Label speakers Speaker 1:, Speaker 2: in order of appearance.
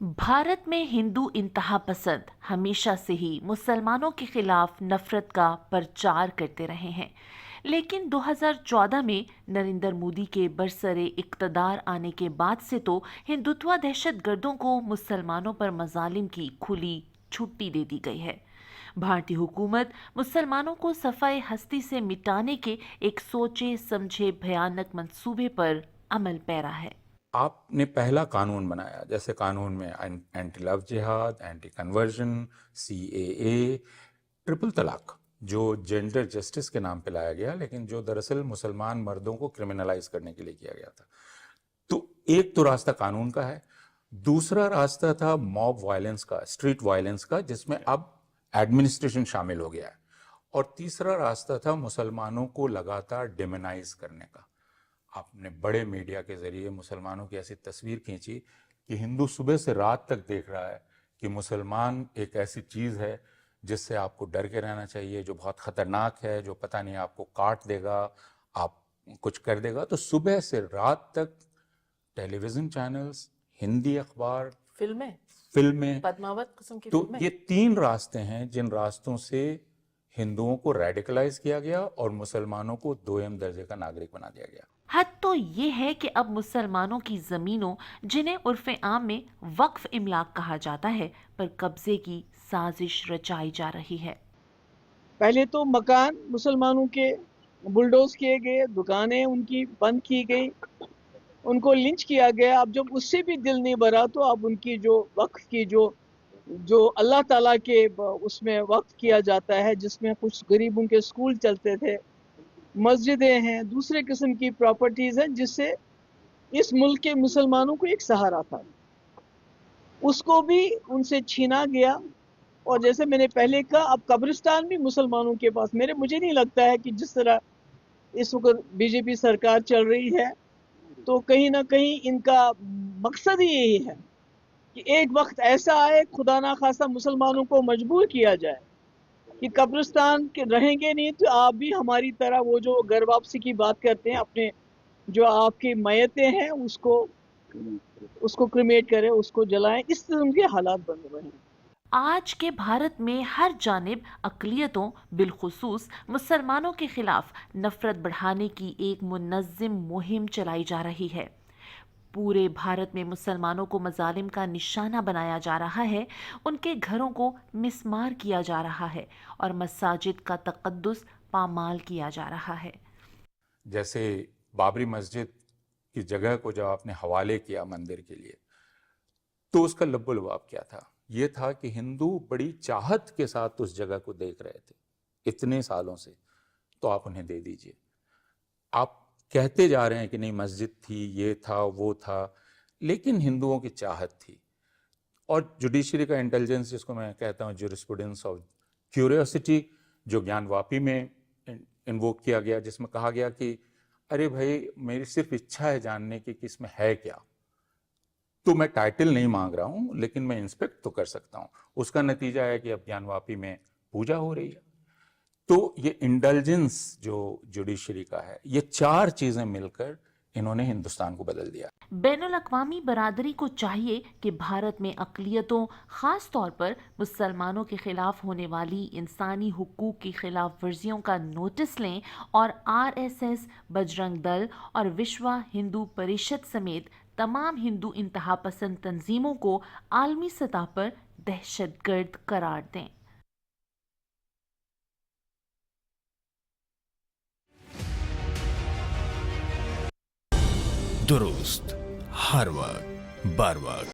Speaker 1: भारत में हिंदू इंतहा पसंद हमेशा से ही मुसलमानों के खिलाफ नफरत का प्रचार करते रहे हैं। लेकिन 2014 में नरेंद्र मोदी के बरसरे इक्तदार आने के बाद से तो हिंदुत्व दहशतगर्दों को मुसलमानों पर मजालिम की खुली छुट्टी दे दी गई है। भारतीय हुकूमत मुसलमानों को सफाए हस्ती से मिटाने के एक सोचे समझे भयानक मंसूबे पर अमल पैरा है।
Speaker 2: आपने पहला कानून बनाया, जैसे कानून में एंटी लव जिहाद, एंटी कन्वर्जन, CAA, ट्रिपल तलाक, जो जेंडर जस्टिस के नाम पे लाया गया, लेकिन जो दरअसल मुसलमान मर्दों को क्रिमिनलाइज करने के लिए किया गया था। तो एक तो रास्ता कानून का है, दूसरा रास्ता था मॉब वायलेंस का, स्ट्रीट वायलेंस का, जिसमें अब एडमिनिस्ट्रेशन शामिल हो गया है, और तीसरा रास्ता था मुसलमानों को लगातार डिमोनाइज करने का। आपने बड़े मीडिया के जरिए मुसलमानों की ऐसी तस्वीर खींची कि हिंदू सुबह से रात तक देख रहा है कि मुसलमान एक ऐसी चीज़ है जिससे आपको डर के रहना चाहिए, जो बहुत ख़तरनाक है, जो पता नहीं आपको काट देगा, आप कुछ कर देगा। तो सुबह से रात तक टेलीविज़न चैनल्स, हिंदी अखबार, फिल्में,
Speaker 3: पद्मावत किस्म की
Speaker 2: तो
Speaker 3: फिल्में।
Speaker 2: ये 3 रास्ते हैं जिन रास्तों से हिंदुओं को रेडिकलाइज किया गया और मुसलमानों को दोयम दर्जे का नागरिक बना दिया गया।
Speaker 1: हद तो ये है कि अब मुसलमानों की ज़मीनों, जिन्हें उर्फ़े आम में वक्फ इमलाक कहा जाता है, पर कब्ज़े की साजिश रचाई जा रही है।
Speaker 4: पहले तो मकान मुसलमानों के बुलडोज किए गए, दुकानें उनकी बंद की गई, उनको लिंच किया गया। अब जब उससे भी दिल नहीं भरा तो अब उनकी जो वक्फ की जो अल्लाह ताला के उसमें वक्फ किया जाता है, जिसमें कुछ गरीबों के स्कूल चलते थे, मस्जिदें हैं, दूसरे किस्म की प्रॉपर्टीज़ हैं, जिससे इस मुल्क के मुसलमानों को एक सहारा था, उसको भी उनसे छीना गया। और जैसे मैंने पहले कहा, अब कब्रिस्तान भी मुसलमानों के पास। मुझे नहीं लगता है कि जिस तरह इस वक्त बीजेपी सरकार चल रही है, तो कहीं ना कहीं इनका मकसद ही यही है कि एक वक्त ऐसा आए, खुदा ना खास्ता मुसलमानों को मजबूर किया जाए कि कब्रिस्तान के रहेंगे नहीं तो आप भी हमारी तरह वो जो घर वापसी की बात करते हैं, अपने जो आपकी मैयतें हैं उसको क्रिमेट करें, उसको जलाएं। इस किस्म के हालात बन रहे हैं।
Speaker 1: आज के भारत में हर जानिब अक़लियतों, बिलखुसूस मुसलमानों के खिलाफ नफरत बढ़ाने की एक मुनज़्ज़म मुहिम चलाई जा रही है। पूरे भारत में मुसलमानों को मजालिम का निशाना बनाया जा रहा है, उनके घरों को मिस्मार किया जा रहा है और मसाजिद का तक़द्दुस पामाल किया जा रहा है।
Speaker 2: जैसे बाबरी मस्जिद की जगह को जब आपने हवाले किया मंदिर के लिए, तो उसका लब्बो लबाब क्या था? ये था कि हिंदू बड़ी चाहत के साथ उस जगह को देख रहे थे इतने सालों से, तो आप उन्हें दे दीजिए। आप कहते जा रहे हैं कि नहीं, मस्जिद थी, ये था, वो था, लेकिन हिंदुओं की चाहत थी। और जुडिशरी का इंटेलिजेंस, जिसको मैं कहता हूँ ज्यूरिस्प्रूडेंस ऑफ क्यूरियोसिटी, जो ज्ञानवापी में इन्वोक किया गया, जिसमें कहा गया कि अरे भाई, मेरी सिर्फ इच्छा है जानने की कि इसमें है क्या, तो मैं टाइटल नहीं मांग रहा हूँ, लेकिन मैं इंस्पेक्ट तो कर सकता हूँ। उसका नतीजा है कि अब ज्ञानवापी में पूजा हो रही है। तो ये इंडल्जेंस जो जुडिशरी का है, ये 4 चीजें मिलकर इन्होंने हिंदुस्तान को बदल दिया।
Speaker 1: बैनुल अक़वामी बरादरी को चाहिए कि भारत में अक़लियतों, ख़ास तौर पर मुसलमानों के खिलाफ होने वाली इंसानी हुकूक की खिलाफ वर्जियों का नोटिस लें और RSS, बजरंग दल और विश्व हिंदू परिषद समेत तमाम हिंदू इंतहा पसंद तंजीमों को आलमी सतह पर दहशतगर्द करार दें।
Speaker 5: दुरुस्त, हर वक्त, बार वक्त।